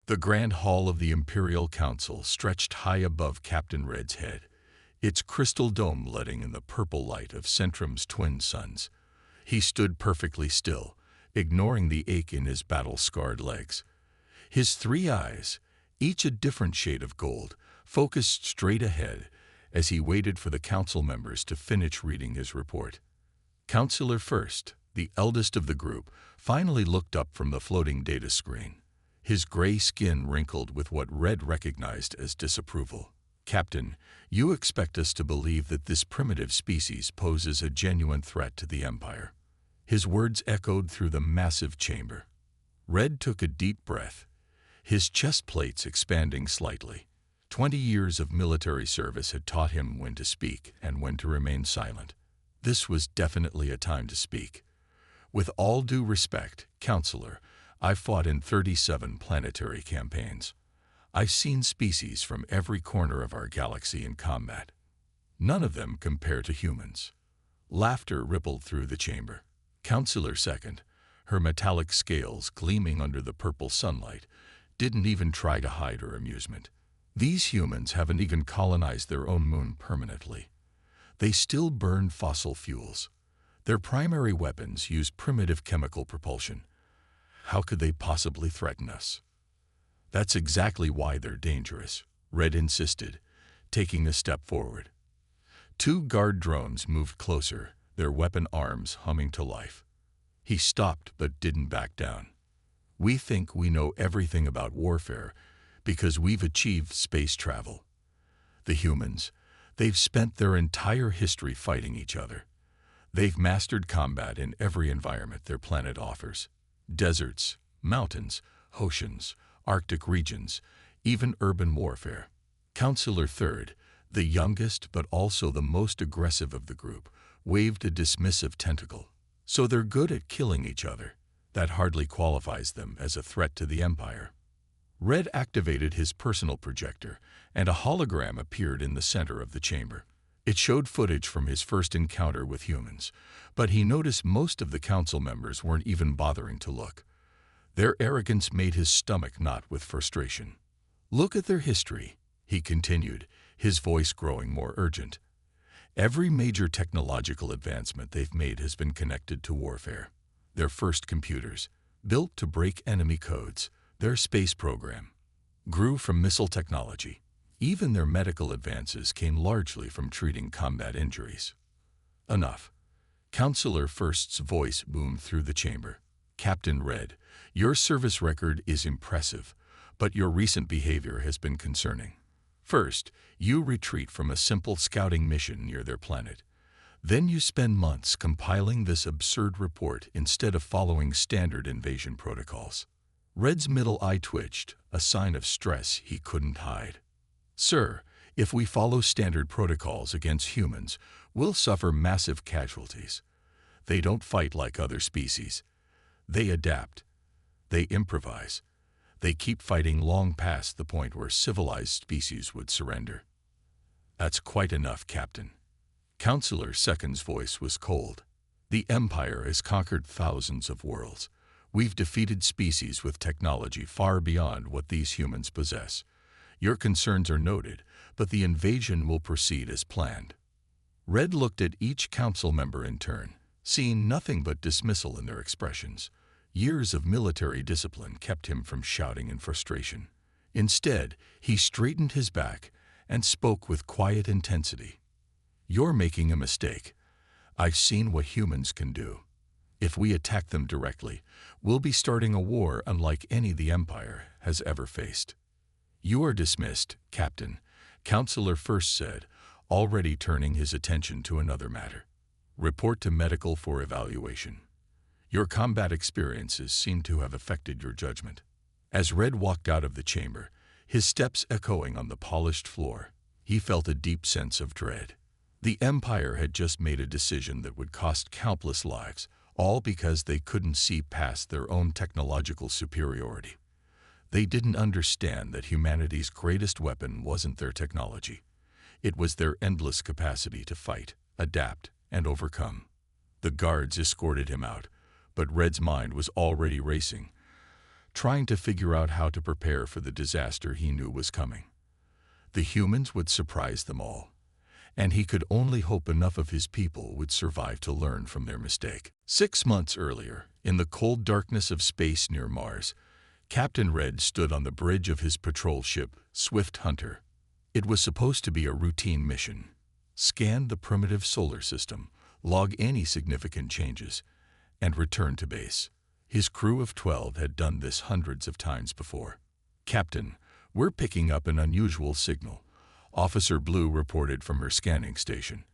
The Grand Hall of the Imperial Council stretched high above Captain Red's head, its crystal dome letting in the purple light of Centrum's twin suns. He stood perfectly still, ignoring the ache in his battle-scarred legs. His three eyes, each a different shade of gold, focused straight ahead as he waited for the council members to finish reading his report. Counselor First, the eldest of the group, finally looked up from the floating data screen, his gray skin wrinkled with what Red recognized as disapproval. "Captain, you expect us to believe that this primitive species poses a genuine threat to the Empire." His words echoed through the massive chamber. Red took a deep breath, his chest plates expanding slightly. 20 years of military service had taught him when to speak and when to remain silent. This was definitely a time to speak. "With all due respect, Counselor, I've fought in 37 planetary campaigns. I've seen species from every corner of our galaxy in combat. None of them compare to humans." Laughter rippled through the chamber. Counselor Second, her metallic scales gleaming under the purple sunlight, didn't even try to hide her amusement. "These humans haven't even colonized their own moon permanently. They still burn fossil fuels. Their primary weapons use primitive chemical propulsion. How could they possibly threaten us?" "That's exactly why they're dangerous," Red insisted, taking a step forward. Two guard drones moved closer, their weapon arms humming to life. He stopped but didn't back down. "We think we know everything about warfare because we've achieved space travel. The humans, they've spent their entire history fighting each other. They've mastered combat in every environment their planet offers. Deserts, mountains, oceans, Arctic regions, even urban warfare." Counselor Third, the youngest but also the most aggressive of the group, waved a dismissive tentacle. "So they're good at killing each other. That hardly qualifies them as a threat to the Empire." Red activated his personal projector, and a hologram appeared in the center of the chamber. It showed footage from his first encounter with humans, but he noticed most of the council members weren't even bothering to look. Their arrogance made his stomach knot with frustration. "Look at their history," he continued, his voice growing more urgent. "Every major technological advancement they've made has been connected to warfare. Their first computers, built to break enemy codes, their space program, grew from missile technology. Even their medical advances came largely from treating combat injuries." "Enough." Counselor First's voice boomed through the chamber. "Captain Red, your service record is impressive, but your recent behavior has been concerning. First, you retreat from a simple scouting mission near their planet. Then you spend months compiling this absurd report instead of following standard invasion protocols." Red's middle eye twitched, a sign of stress he couldn't hide. "Sir, if we follow standard protocols against humans, we'll suffer massive casualties. They don't fight like other species. They adapt. They improvise. They keep fighting long past the point where civilized species would surrender." "That's quite enough, Captain." Counselor Second's voice was cold. "The Empire has conquered thousands of worlds. We've defeated species with technology far beyond what these humans possess. Your concerns are noted, but the invasion will proceed as planned." Red looked at each council member in turn, seeing nothing but dismissal in their expressions. Years of military discipline kept him from shouting in frustration. Instead, he straightened his back and spoke with quiet intensity. "You're making a mistake. I've seen what humans can do. If we attack them directly, we'll be starting a war unlike any the Empire has ever faced." "You are dismissed, Captain," Counselor First said, already turning his attention to another matter. "Report to medical for evaluation. Your combat experiences seem to have affected your judgment." As Red walked out of the chamber, his steps echoing on the polished floor, he felt a deep sense of dread. The Empire had just made a decision that would cost countless lives, all because they couldn't see past their own technological superiority. They didn't understand that humanity's greatest weapon wasn't their technology. It was their endless capacity to fight, adapt, and overcome. The guards escorted him out, but Red's mind was already racing. trying to figure out how to prepare for the disaster he knew was coming. The humans would surprise them all, and he could only hope enough of his people would survive to learn from their mistake. 6 months earlier, in the cold darkness of space near Mars, Captain Red stood on the bridge of his patrol ship, Swift Hunter. It was supposed to be a routine mission. Scan the primitive solar system, log any significant changes, and return to base. His crew of 12 had done this hundreds of times before. "Captain, we're picking up an unusual signal," Officer Blue reported from her scanning station.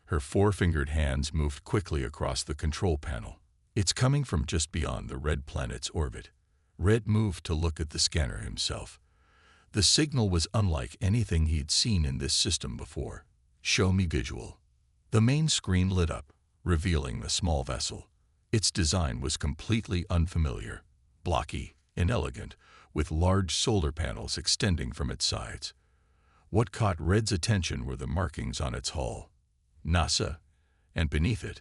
Her four-fingered hands moved quickly across the control panel. "It's coming from just beyond the red planet's orbit." Red moved to look at the scanner himself. The signal was unlike anything he'd seen in this system before. "Show me visual." The main screen lit up, revealing the small vessel. Its design was completely unfamiliar, blocky, inelegant, with large solar panels extending from its sides. What caught Red's attention were the markings on its hull. NASA, and beneath it,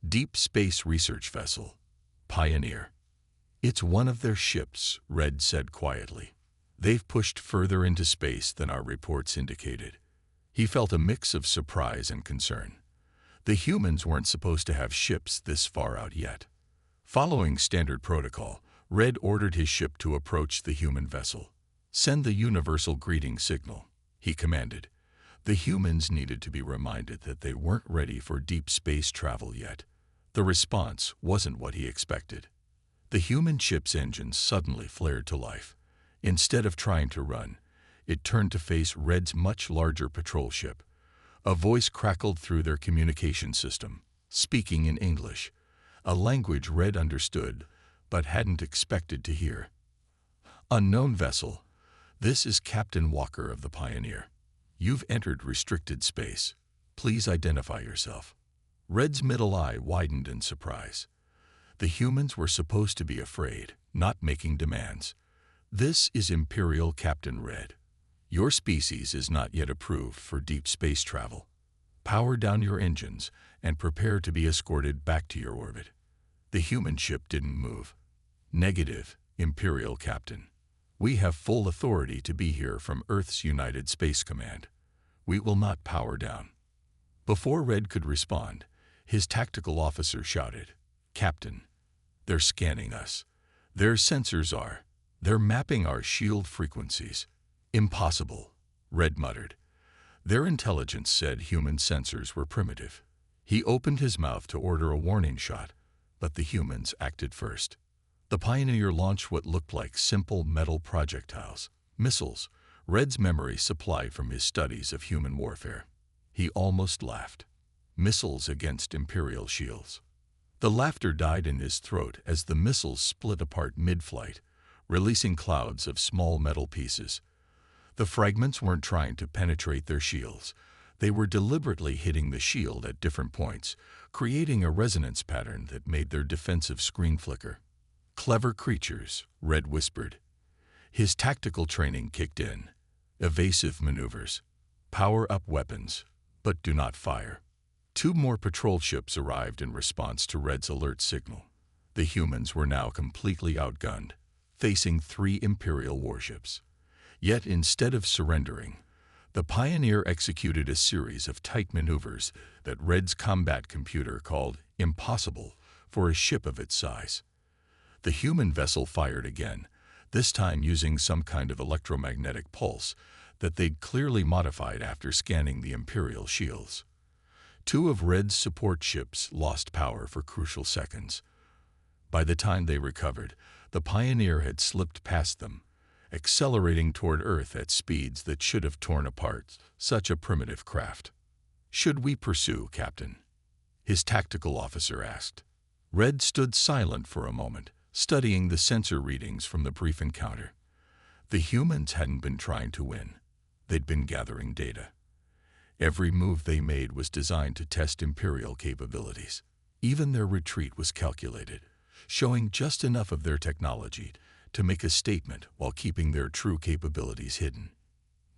Deep Space Research Vessel, Pioneer. "It's one of their ships," Red said quietly. "They've pushed further into space than our reports indicated." He felt a mix of surprise and concern. The humans weren't supposed to have ships this far out yet. Following standard protocol, Red ordered his ship to approach the human vessel. "Send the universal greeting signal," he commanded. The humans needed to be reminded that they weren't ready for deep space travel yet. The response wasn't what he expected. The human ship's engines suddenly flared to life. Instead of trying to run, it turned to face Red's much larger patrol ship. A voice crackled through their communication system, speaking in English, a language Red understood but hadn't expected to hear. "Unknown vessel, this is Captain Walker of the Pioneer. You've entered restricted space. Please identify yourself." Red's middle eye widened in surprise. The humans were supposed to be afraid, not making demands. "This is Imperial Captain Red. Your species is not yet approved for deep space travel. Power down your engines and prepare to be escorted back to your orbit." The human ship didn't move. "Negative, Imperial Captain. We have full authority to be here from Earth's United Space Command. We will not power down." Before Red could respond, his tactical officer shouted, "Captain, they're scanning us. Their sensors are. They're mapping our shield frequencies." "Impossible," Red muttered. Their intelligence said human sensors were primitive. He opened his mouth to order a warning shot, but the humans acted first. The Pioneer launched what looked like simple metal projectiles, missiles, Red's memory supplied from his studies of human warfare. He almost laughed. Missiles against Imperial shields. The laughter died in his throat as the missiles split apart mid-flight, releasing clouds of small metal pieces. The fragments weren't trying to penetrate their shields. They were deliberately hitting the shield at different points, creating a resonance pattern that made their defensive screen flicker. "Clever creatures," Red whispered. His tactical training kicked in. Evasive maneuvers. Power up weapons, but do not fire. 2 more patrol ships arrived in response to Red's alert signal. The humans were now completely outgunned, facing 3 Imperial warships. Yet instead of surrendering, the Pioneer executed a series of tight maneuvers that Red's combat computer called impossible for a ship of its size. The human vessel fired again, this time using some kind of electromagnetic pulse that they'd clearly modified after scanning the Imperial shields. 2 of Red's support ships lost power for crucial seconds. By the time they recovered, the Pioneer had slipped past them, accelerating toward Earth at speeds that should have torn apart such a primitive craft. "Should we pursue, Captain?" his tactical officer asked. Red stood silent for a moment, studying the sensor readings from the brief encounter. The humans hadn't been trying to win. They'd been gathering data. Every move they made was designed to test Imperial capabilities. Even their retreat was calculated, showing just enough of their technology to make a statement while keeping their true capabilities hidden.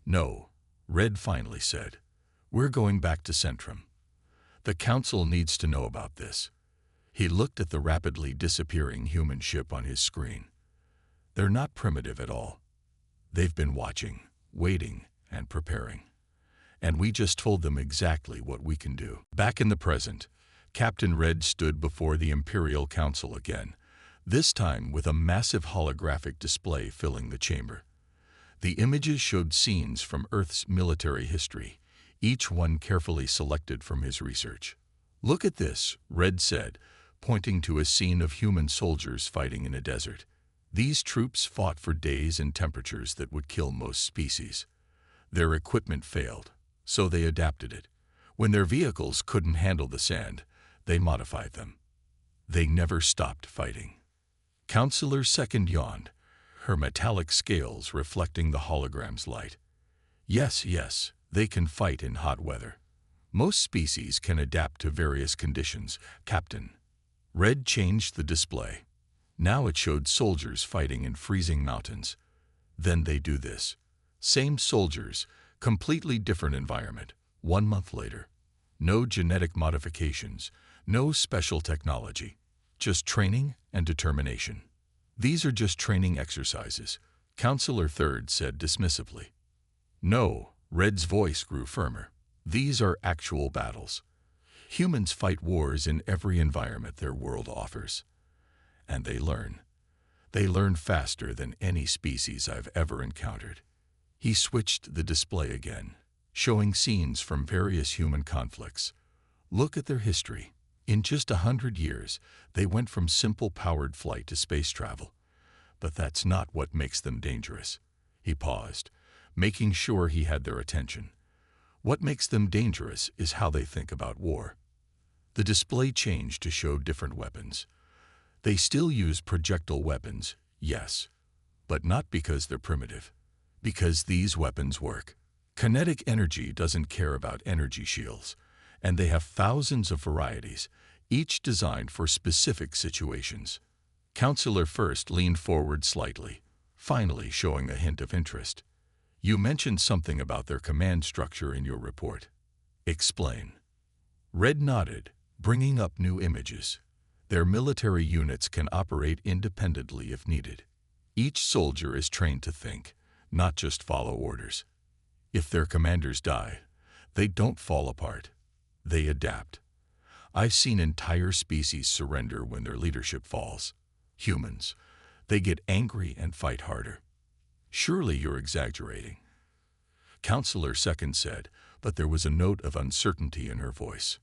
"No," Red finally said. "We're going back to Centrum. The Council needs to know about this." He looked at the rapidly disappearing human ship on his screen. They're not primitive at all. They've been watching, waiting, and preparing. And we just told them exactly what we can do. Back in the present, Captain Red stood before the Imperial Council again, this time with a massive holographic display filling the chamber. The images showed scenes from Earth's military history, each one carefully selected from his research. "Look at this," Red said, pointing to a scene of human soldiers fighting in a desert. These troops fought for days in temperatures that would kill most species. Their equipment failed, so they adapted it. When their vehicles couldn't handle the sand, they modified them. They never stopped fighting. Counselor Second yawned, her metallic scales reflecting the hologram's light. Yes, they can fight in hot weather. Most species can adapt to various conditions, Captain. Red changed the display. Now it showed soldiers fighting in freezing mountains. Then they do this. Same soldiers, completely different environment, 1 month later. No genetic modifications, no special technology, just training and determination. "These are just training exercises," Counselor Third said dismissively. "No," Red's voice grew firmer. "These are actual battles. Humans fight wars in every environment their world offers. And they learn. They learn faster than any species I've ever encountered." He switched the display again, showing scenes from various human conflicts. "Look at their history. In just 100 years, they went from simple powered flight to space travel. But that's not what makes them dangerous." He paused, making sure he had their attention. "What makes them dangerous is how they think about war." The display changed to show different weapons. They still use projectile weapons, yes, but not because they're primitive. Because these weapons work. Kinetic energy doesn't care about energy shields, and they have thousands of varieties, each designed for specific situations. Counselor First leaned forward slightly, finally showing a hint of interest. "You mentioned something about their command structure in your report. Explain." Red nodded, bringing up new images. Their military units can operate independently if needed. Each soldier is trained to think, not just follow orders. If their commanders die, they don't fall apart. They adapt. I've seen entire species surrender when their leadership falls. Humans, they get angry and fight harder. "Surely you're exaggerating," Counselor Second said, but there was a note of uncertainty in her voice.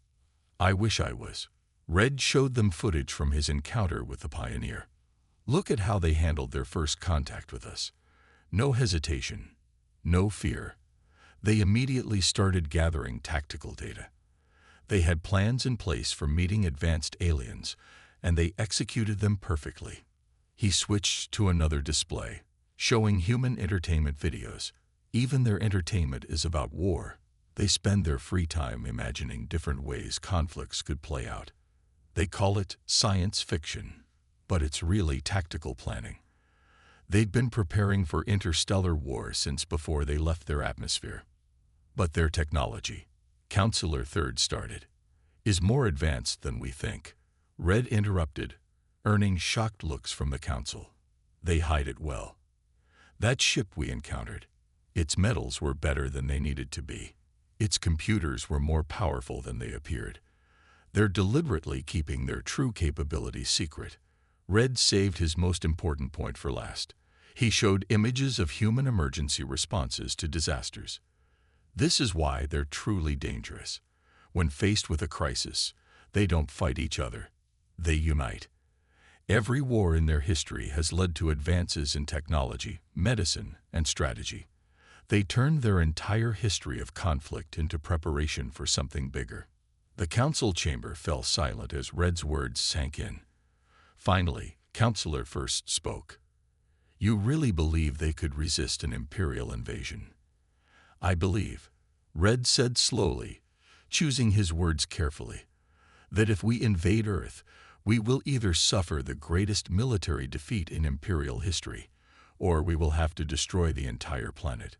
"I wish I was." Red showed them footage from his encounter with the Pioneer. "Look at how they handled their first contact with us. No hesitation, no fear. They immediately started gathering tactical data. They had plans in place for meeting advanced aliens, and they executed them perfectly." He switched to another display, showing human entertainment videos. Even their entertainment is about war. They spend their free time imagining different ways conflicts could play out. They call it science fiction, but it's really tactical planning. They'd been preparing for interstellar war since before they left their atmosphere. "But their technology," Counselor Third started, "is more advanced than we think." Red interrupted, earning shocked looks from the council. "They hide it well. That ship we encountered, its metals were better than they needed to be. Its computers were more powerful than they appeared. They're deliberately keeping their true capabilities secret." Red saved his most important point for last. He showed images of human emergency responses to disasters. This is why they're truly dangerous. When faced with a crisis, they don't fight each other. They unite. Every war in their history has led to advances in technology, medicine, and strategy. They turned their entire history of conflict into preparation for something bigger. The council chamber fell silent as Red's words sank in. Finally, Counselor First spoke. "You really believe they could resist an Imperial invasion?" "I believe," Red said slowly, choosing his words carefully, "that if we invade Earth, we will either suffer the greatest military defeat in Imperial history, or we will have to destroy the entire planet.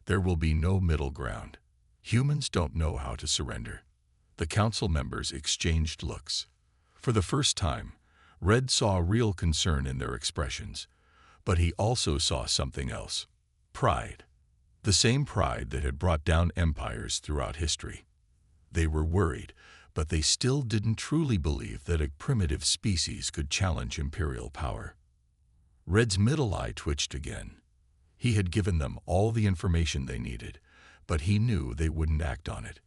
There will be no middle ground. Humans don't know how to surrender." The council members exchanged looks. For the first time, Red saw real concern in their expressions. But he also saw something else. Pride. The same pride that had brought down empires throughout history. They were worried, but they still didn't truly believe that a primitive species could challenge imperial power. Red's middle eye twitched again. He had given them all the information they needed, but he knew they wouldn't act on it.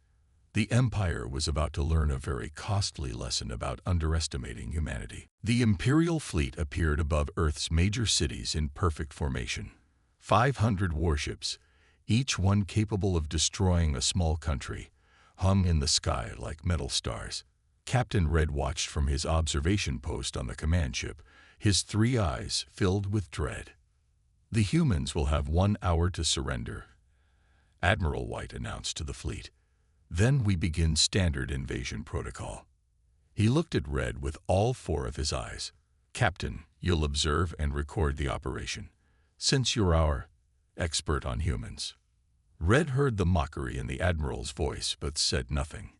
The Empire was about to learn a very costly lesson about underestimating humanity. The Imperial fleet appeared above Earth's major cities in perfect formation. 500 warships, each one capable of destroying a small country, hung in the sky like metal stars. Captain Red watched from his observation post on the command ship, his 3 eyes filled with dread. "The humans will have 1 hour to surrender," Admiral White announced to the fleet. "Then we begin standard invasion protocol." He looked at Red with all 4 of his eyes. "Captain, you'll observe and record the operation, since you're our expert on humans." Red heard the mockery in the Admiral's voice but said nothing.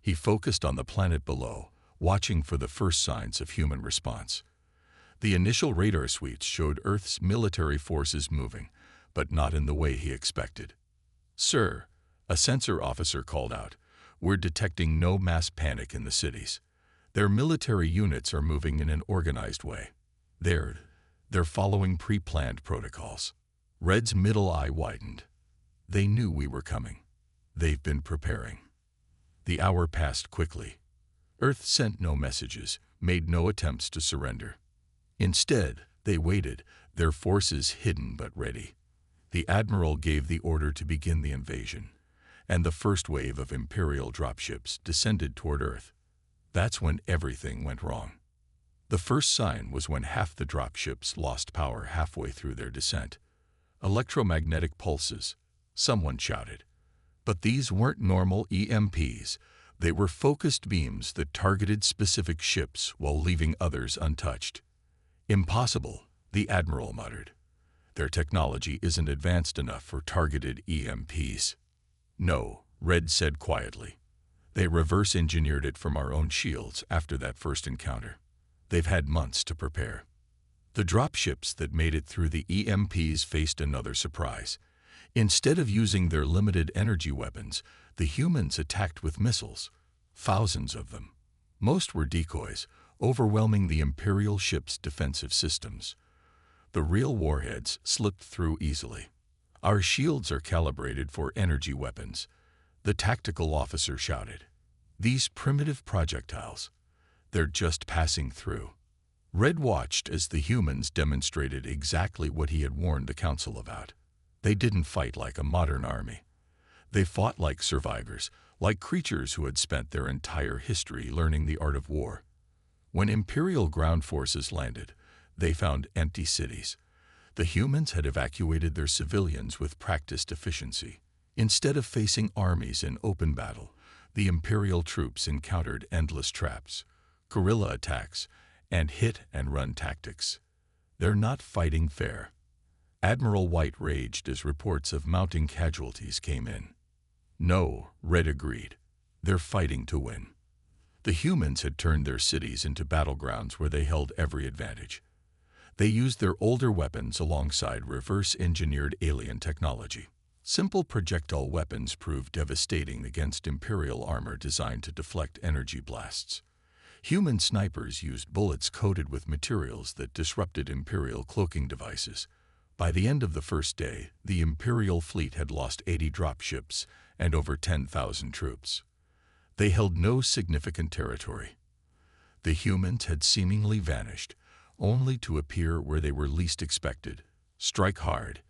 He focused on the planet below, watching for the first signs of human response. The initial radar suites showed Earth's military forces moving, but not in the way he expected. "Sir," a sensor officer called out, "we're detecting no mass panic in the cities. Their military units are moving in an organized way. They're following pre-planned protocols." Red's middle eye widened. "They knew we were coming. They've been preparing." The hour passed quickly. Earth sent no messages, made no attempts to surrender. Instead, they waited, their forces hidden but ready. The Admiral gave the order to begin the invasion, and the first wave of Imperial dropships descended toward Earth. That's when everything went wrong. The first sign was when half the dropships lost power halfway through their descent. "Electromagnetic pulses," someone shouted. But these weren't normal EMPs. They were focused beams that targeted specific ships while leaving others untouched. "Impossible," the Admiral muttered. "Their technology isn't advanced enough for targeted EMPs." "No," Red said quietly. "They reverse-engineered it from our own shields after that first encounter. They've had months to prepare." The dropships that made it through the EMPs faced another surprise. Instead of using their limited energy weapons, the humans attacked with missiles. Thousands of them. Most were decoys, overwhelming the Imperial ship's defensive systems. The real warheads slipped through easily. "Our shields are calibrated for energy weapons," the tactical officer shouted. "These primitive projectiles, they're just passing through." Red watched as the humans demonstrated exactly what he had warned the Council about. They didn't fight like a modern army. They fought like survivors, like creatures who had spent their entire history learning the art of war. When Imperial ground forces landed, they found empty cities. The humans had evacuated their civilians with practiced efficiency. Instead of facing armies in open battle, the Imperial troops encountered endless traps, guerrilla attacks, and hit-and-run tactics. "They're not fighting fair." Admiral White raged as reports of mounting casualties came in. "No," Red agreed. "They're fighting to win." The humans had turned their cities into battlegrounds where they held every advantage. They used their older weapons alongside reverse-engineered alien technology. Simple projectile weapons proved devastating against Imperial armor designed to deflect energy blasts. Human snipers used bullets coated with materials that disrupted Imperial cloaking devices. By the end of the first day, the Imperial fleet had lost 80 dropships and over 10,000 troops. They held no significant territory. The humans had seemingly vanished, only to appear where they were least expected, strike hard,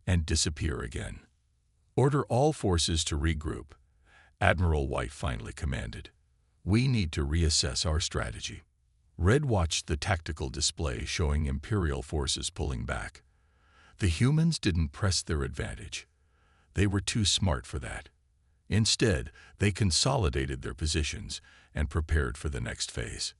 and disappear again. "Order all forces to regroup," Admiral White finally commanded. "We need to reassess our strategy." Red watched the tactical display showing Imperial forces pulling back. The humans didn't press their advantage. They were too smart for that. Instead, they consolidated their positions and prepared for the next phase.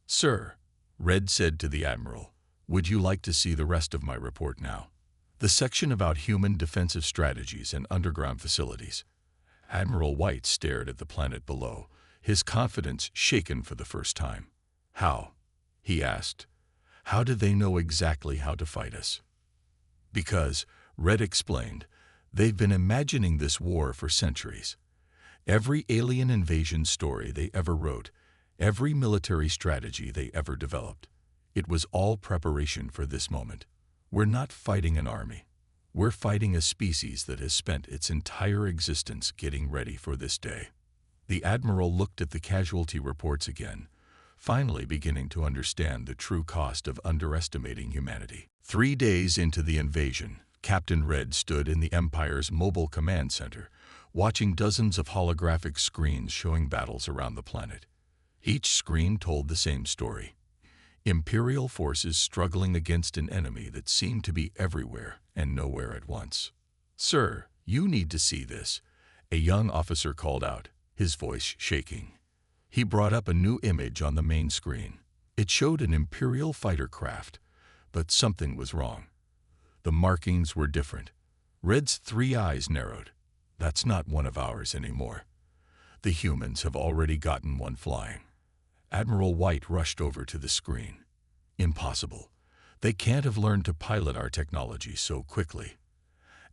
"Sir," Red said to the Admiral, "would you like to see the rest of my report now? The section about human defensive strategies and underground facilities." Admiral White stared at the planet below, his confidence shaken for the first time. "How?" he asked. "How did they know exactly how to fight us?" Because, Red explained, they've been imagining this war for centuries. Every alien invasion story they ever wrote, every military strategy they ever developed, it was all preparation for this moment. We're not fighting an army. We're fighting a species that has spent its entire existence getting ready for this day. The Admiral looked at the casualty reports again, finally beginning to understand the true cost of underestimating humanity. 3 days into the invasion, Captain Red stood in the Empire's mobile command center, watching dozens of holographic screens showing battles around the planet. Each screen told the same story. Imperial forces struggling against an enemy that seemed to be everywhere and nowhere at once. "Sir, you need to see this," a young officer called out, his voice shaking. He brought up a new image on the main screen. It showed an Imperial fighter craft, but something was wrong. The markings were different. Red's 3 eyes narrowed. That's not one of ours anymore. The humans have already gotten one flying. Admiral White rushed over to the screen. Impossible. They can't have learned to pilot our technology so quickly.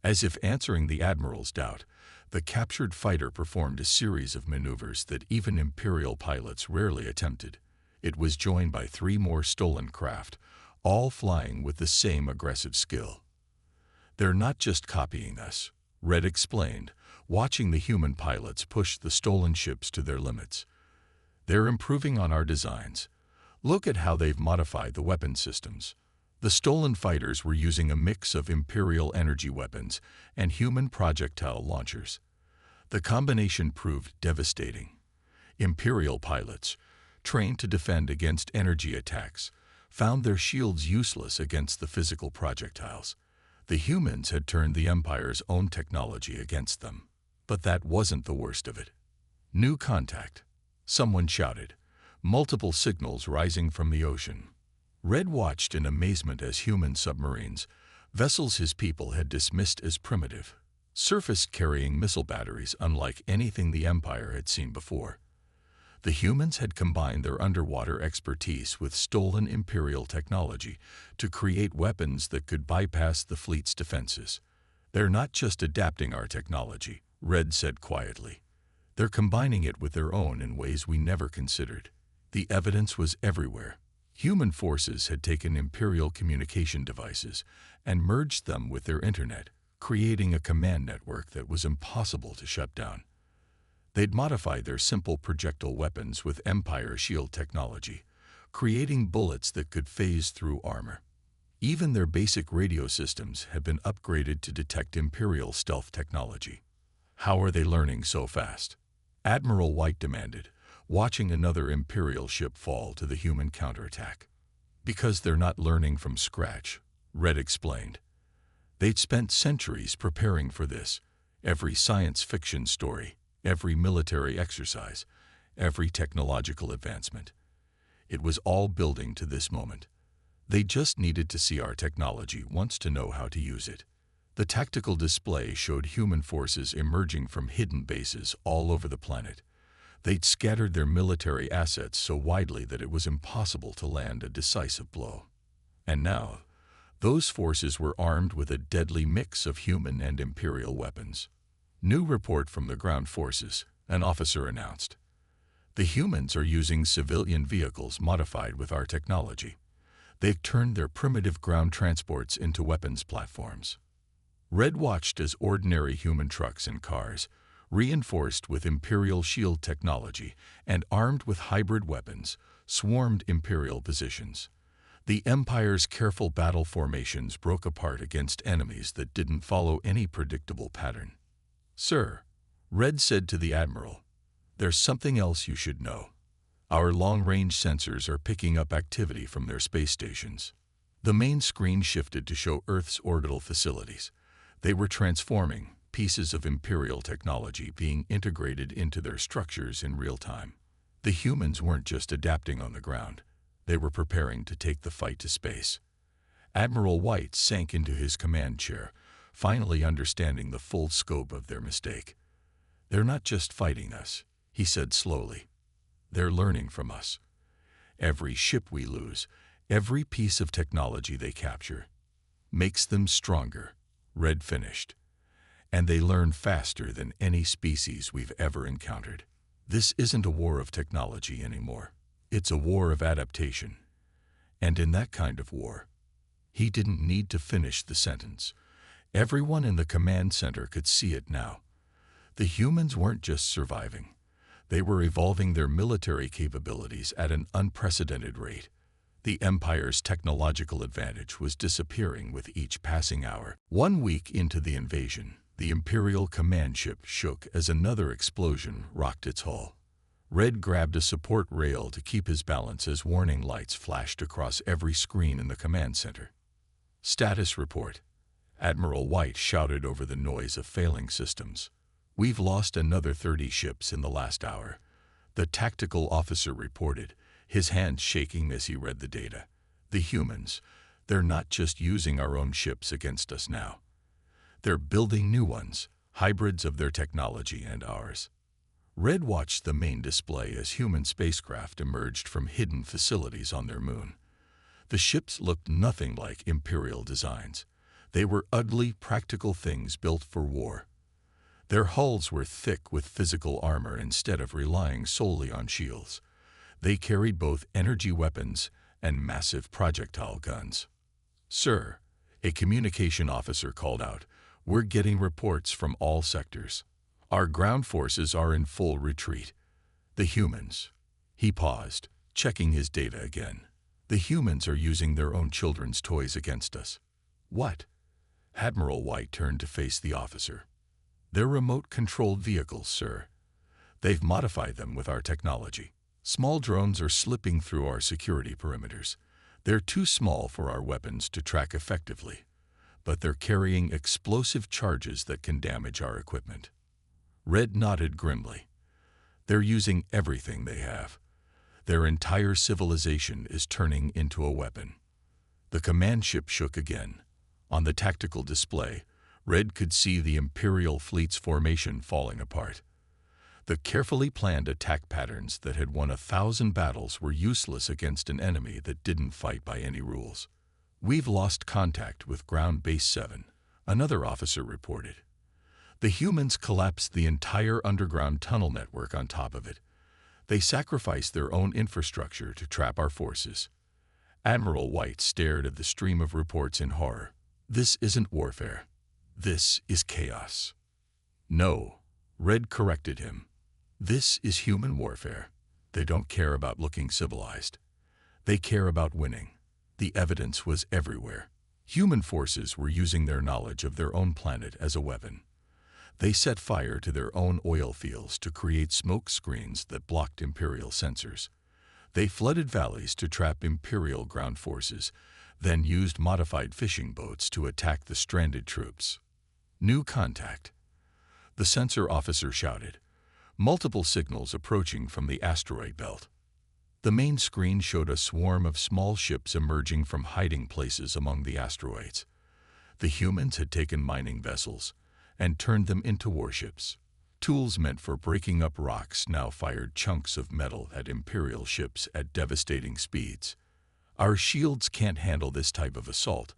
As if answering the Admiral's doubt, the captured fighter performed a series of maneuvers that even Imperial pilots rarely attempted. It was joined by 3 more stolen craft, all flying with the same aggressive skill. "They're not just copying us," Red explained, watching the human pilots push the stolen ships to their limits. "They're improving on our designs. Look at how they've modified the weapon systems." The stolen fighters were using a mix of Imperial energy weapons and human projectile launchers. The combination proved devastating. Imperial pilots, trained to defend against energy attacks, found their shields useless against the physical projectiles. The humans had turned the Empire's own technology against them. But that wasn't the worst of it. "New contact," someone shouted, multiple signals rising from the ocean. Red watched in amazement as human submarines, vessels his people had dismissed as primitive, surfaced carrying missile batteries unlike anything the Empire had seen before. The humans had combined their underwater expertise with stolen Imperial technology to create weapons that could bypass the fleet's defenses. "They're not just adapting our technology," Red said quietly. "They're combining it with their own in ways we never considered." The evidence was everywhere. Human forces had taken Imperial communication devices and merged them with their internet, creating a command network that was impossible to shut down. They'd modified their simple projectile weapons with Empire shield technology, creating bullets that could phase through armor. Even their basic radio systems had been upgraded to detect Imperial stealth technology. "How are they learning so fast?" Admiral White demanded, watching another Imperial ship fall to the human counterattack. "Because they're not learning from scratch," Red explained. "They'd spent centuries preparing for this. Every science fiction story, every military exercise, every technological advancement. It was all building to this moment. They just needed to see our technology once to know how to use it." The tactical display showed human forces emerging from hidden bases all over the planet. They'd scattered their military assets so widely that it was impossible to land a decisive blow. And now, those forces were armed with a deadly mix of human and Imperial weapons. "New report from the ground forces," an officer announced. "The humans are using civilian vehicles modified with our technology. They've turned their primitive ground transports into weapons platforms." Red watched as ordinary human trucks and cars, reinforced with Imperial shield technology and armed with hybrid weapons, swarmed Imperial positions. The Empire's careful battle formations broke apart against enemies that didn't follow any predictable pattern. "Sir," Red said to the Admiral, "there's something else you should know. Our long-range sensors are picking up activity from their space stations." The main screen shifted to show Earth's orbital facilities. They were transforming, pieces of Imperial technology being integrated into their structures in real time. The humans weren't just adapting on the ground. They were preparing to take the fight to space. Admiral White sank into his command chair, finally understanding the full scope of their mistake. "They're not just fighting us," he said slowly. "They're learning from us. Every ship we lose, every piece of technology they capture, makes them stronger, Red finished. And they learn faster than any species we've ever encountered. This isn't a war of technology anymore. It's a war of adaptation. And in that kind of war, he didn't need to finish the sentence. Everyone in the command center could see it now. The humans weren't just surviving. They were evolving their military capabilities at an unprecedented rate. The Empire's technological advantage was disappearing with each passing hour. 1 week into the invasion, the Imperial command ship shook as another explosion rocked its hull. Red grabbed a support rail to keep his balance as warning lights flashed across every screen in the command center. Status report. Admiral White shouted over the noise of failing systems. We've lost another 30 ships in the last hour. The tactical officer reported, his hands shaking as he read the data. The humans, they're not just using our own ships against us now. They're building new ones, hybrids of their technology and ours. Red watched the main display as human spacecraft emerged from hidden facilities on their moon. The ships looked nothing like Imperial designs. They were ugly, practical things built for war. Their hulls were thick with physical armor instead of relying solely on shields. They carried both energy weapons and massive projectile guns. "Sir," a communication officer called out, "we're getting reports from all sectors. Our ground forces are in full retreat. The humans." He paused, checking his data again. "The humans are using their own children's toys against us." "What?" Admiral White turned to face the officer. "They're remote-controlled vehicles, sir. They've modified them with our technology. Small drones are slipping through our security perimeters. They're too small for our weapons to track effectively, but they're carrying explosive charges that can damage our equipment." Red nodded grimly. "They're using everything they have. Their entire civilization is turning into a weapon." The command ship shook again. On the tactical display, Red could see the Imperial fleet's formation falling apart. The carefully planned attack patterns that had won 1,000 battles were useless against an enemy that didn't fight by any rules. "We've lost contact with Ground Base 7, another officer reported. "The humans collapsed the entire underground tunnel network on top of it. They sacrificed their own infrastructure to trap our forces." Admiral White stared at the stream of reports in horror. "This isn't warfare. This is chaos." "No," Red corrected him. "This is human warfare. They don't care about looking civilized. They care about winning." The evidence was everywhere. Human forces were using their knowledge of their own planet as a weapon. They set fire to their own oil fields to create smoke screens that blocked Imperial sensors. They flooded valleys to trap Imperial ground forces, then used modified fishing boats to attack the stranded troops. "New contact," the sensor officer shouted. Multiple signals approaching from the asteroid belt. The main screen showed a swarm of small ships emerging from hiding places among the asteroids. The humans had taken mining vessels and turned them into warships. Tools meant for breaking up rocks now fired chunks of metal at Imperial ships at devastating speeds. "Our shields can't handle this type of assault,"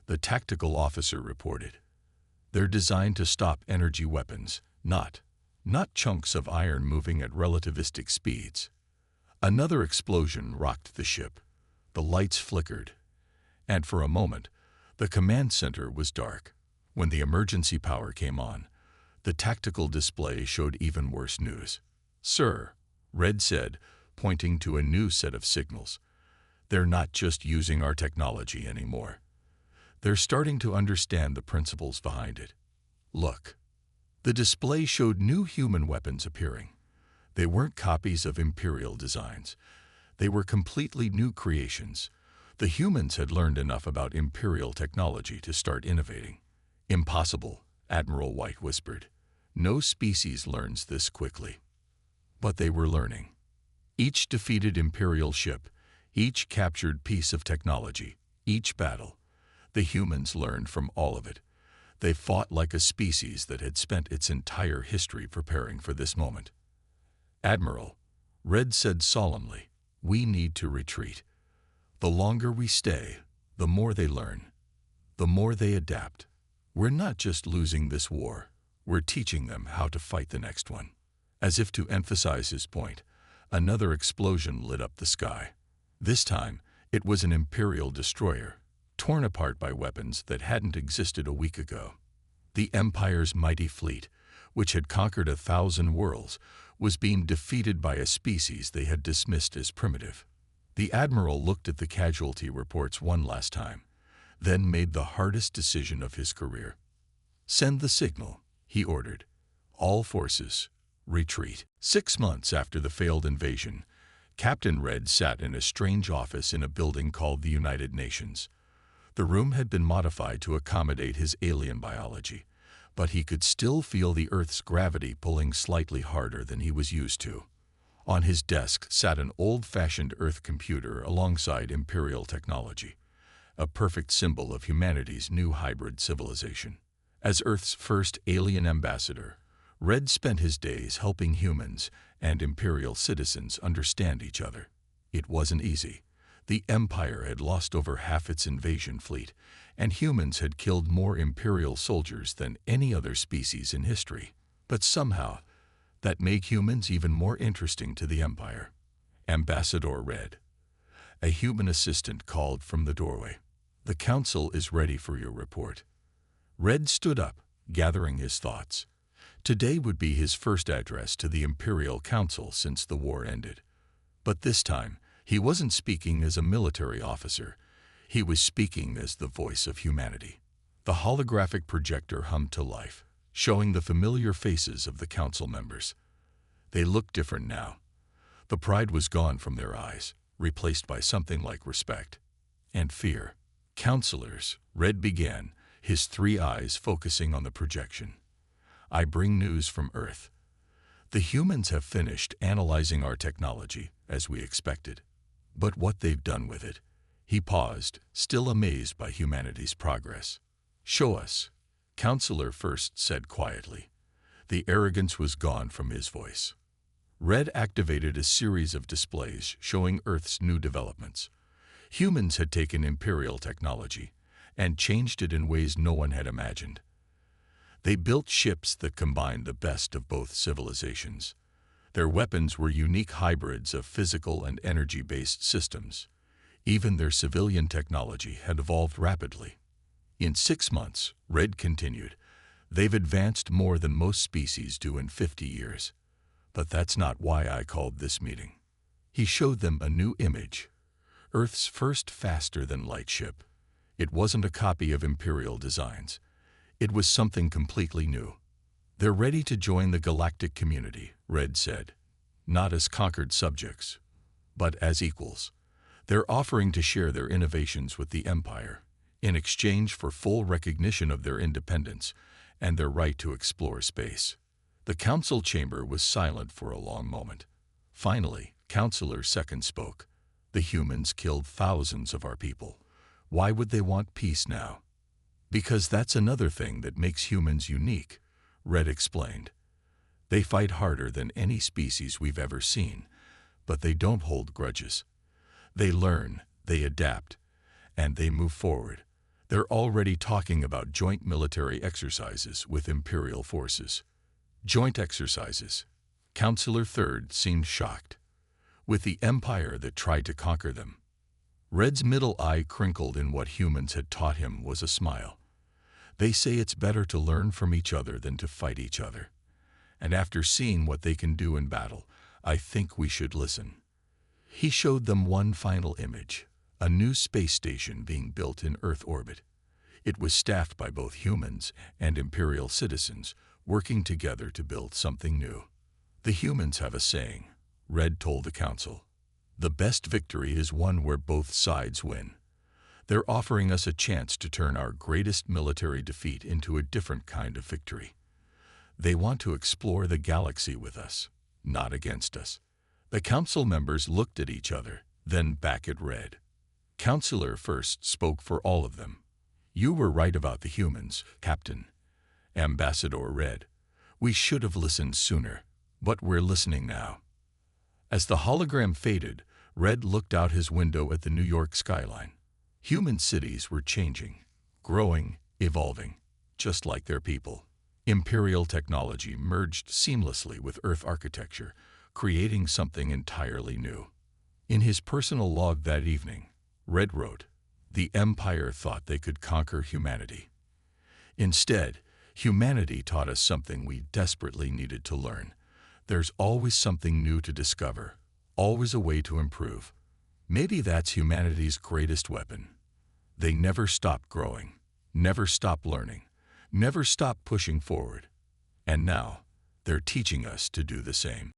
the tactical officer reported. "They're designed to stop energy weapons, not chunks of iron moving at relativistic speeds." Another explosion rocked the ship. The lights flickered, and for a moment, the command center was dark. When the emergency power came on, the tactical display showed even worse news. "Sir," Red said, pointing to a new set of signals, "they're not just using our technology anymore. They're starting to understand the principles behind it. Look." The display showed new human weapons appearing. They weren't copies of Imperial designs. They were completely new creations. The humans had learned enough about Imperial technology to start innovating. "Impossible," Admiral White whispered. "No species learns this quickly." But they were learning. Each defeated Imperial ship, each captured piece of technology, each battle, the humans learned from all of it. They fought like a species that had spent its entire history preparing for this moment. "Admiral," Red said solemnly, "we need to retreat. The longer we stay, the more they learn. the more they adapt. We're not just losing this war, we're teaching them how to fight the next one. As if to emphasize his point, another explosion lit up the sky. This time, it was an Imperial destroyer, torn apart by weapons that hadn't existed a week ago. The Empire's mighty fleet, which had conquered 1,000 worlds, was being defeated by a species they had dismissed as primitive. The Admiral looked at the casualty reports one last time, then made the hardest decision of his career. "Send the signal," he ordered. "All forces, retreat." 6 months after the failed invasion, Captain Red sat in a strange office in a building called the United Nations. The room had been modified to accommodate his alien biology, but he could still feel the Earth's gravity pulling slightly harder than he was used to. On his desk sat an old-fashioned Earth computer alongside Imperial technology, a perfect symbol of humanity's new hybrid civilization. As Earth's first alien ambassador, Red spent his days helping humans and Imperial citizens understand each other. It wasn't easy. The Empire had lost over half its invasion fleet, and humans had killed more Imperial soldiers than any other species in history. But somehow, that made humans even more interesting to the Empire. Ambassador Red, a human assistant, called from the doorway. "The Council is ready for your report." Red stood up, gathering his thoughts. Today would be his first address to the Imperial Council since the war ended. But this time, he wasn't speaking as a military officer. He was speaking as the voice of humanity. The holographic projector hummed to life, showing the familiar faces of the council members. They looked different now. The pride was gone from their eyes, replaced by something like respect and fear. "Counselors," Red began, his 3 eyes focusing on the projection. "I bring news from Earth. The humans have finished analyzing our technology, as we expected. But what they've done with it..." He paused, still amazed by humanity's progress. "Show us," Counselor First said quietly. The arrogance was gone from his voice. Red activated a series of displays showing Earth's new developments. Humans had taken Imperial technology and changed it in ways no one had imagined. They built ships that combined the best of both civilizations. Their weapons were unique hybrids of physical and energy-based systems. Even their civilian technology had evolved rapidly. "In 6 months," Red continued, "they've advanced more than most species do in 50 years. But that's not why I called this meeting." He showed them a new image, Earth's first faster-than-light ship. It wasn't a copy of Imperial designs. It was something completely new. "They're ready to join the galactic community," Red said. "Not as conquered subjects, but as equals. They're offering to share their innovations with the Empire, in exchange for full recognition of their independence and their right to explore space." The council chamber was silent for a long moment. Finally, Counselor Second spoke. "The humans killed thousands of our people. Why would they want peace now?" "Because that's another thing that makes humans unique," Red explained. "They fight harder than any species we've ever seen, but they don't hold grudges. They learn, they adapt, and they move forward. They're already talking about joint military exercises with Imperial forces." "Joint exercises?" Counselor Third seemed shocked. "With the Empire that tried to conquer them?" Red's middle eye crinkled in what humans had taught him was a smile. "They say it's better to learn from each other than to fight each other. And after seeing what they can do in battle, I think we should listen." He showed them one final image, a new space station being built in Earth orbit. It was staffed by both humans and Imperial citizens, working together to build something new. "The humans have a saying," Red told the council. "The best victory is one where both sides win." They're offering us a chance to turn our greatest military defeat into a different kind of victory. They want to explore the galaxy with us, not against us. The council members looked at each other, then back at Red. Counselor First spoke for all of them. "You were right about the humans, Captain." Ambassador Red, "We should have listened sooner, but we're listening now." As the hologram faded, Red looked out his window at the New York skyline. Human cities were changing, growing, evolving, just like their people. Imperial technology merged seamlessly with Earth architecture, creating something entirely new. In his personal log that evening, Red wrote, "The Empire thought they could conquer humanity. Instead, humanity taught us something we desperately needed to learn. There's always something new to discover, always a way to improve. Maybe that's humanity's greatest weapon. They never stopped growing, never stopped learning, never stopped pushing forward. And now, they're teaching us to do the same."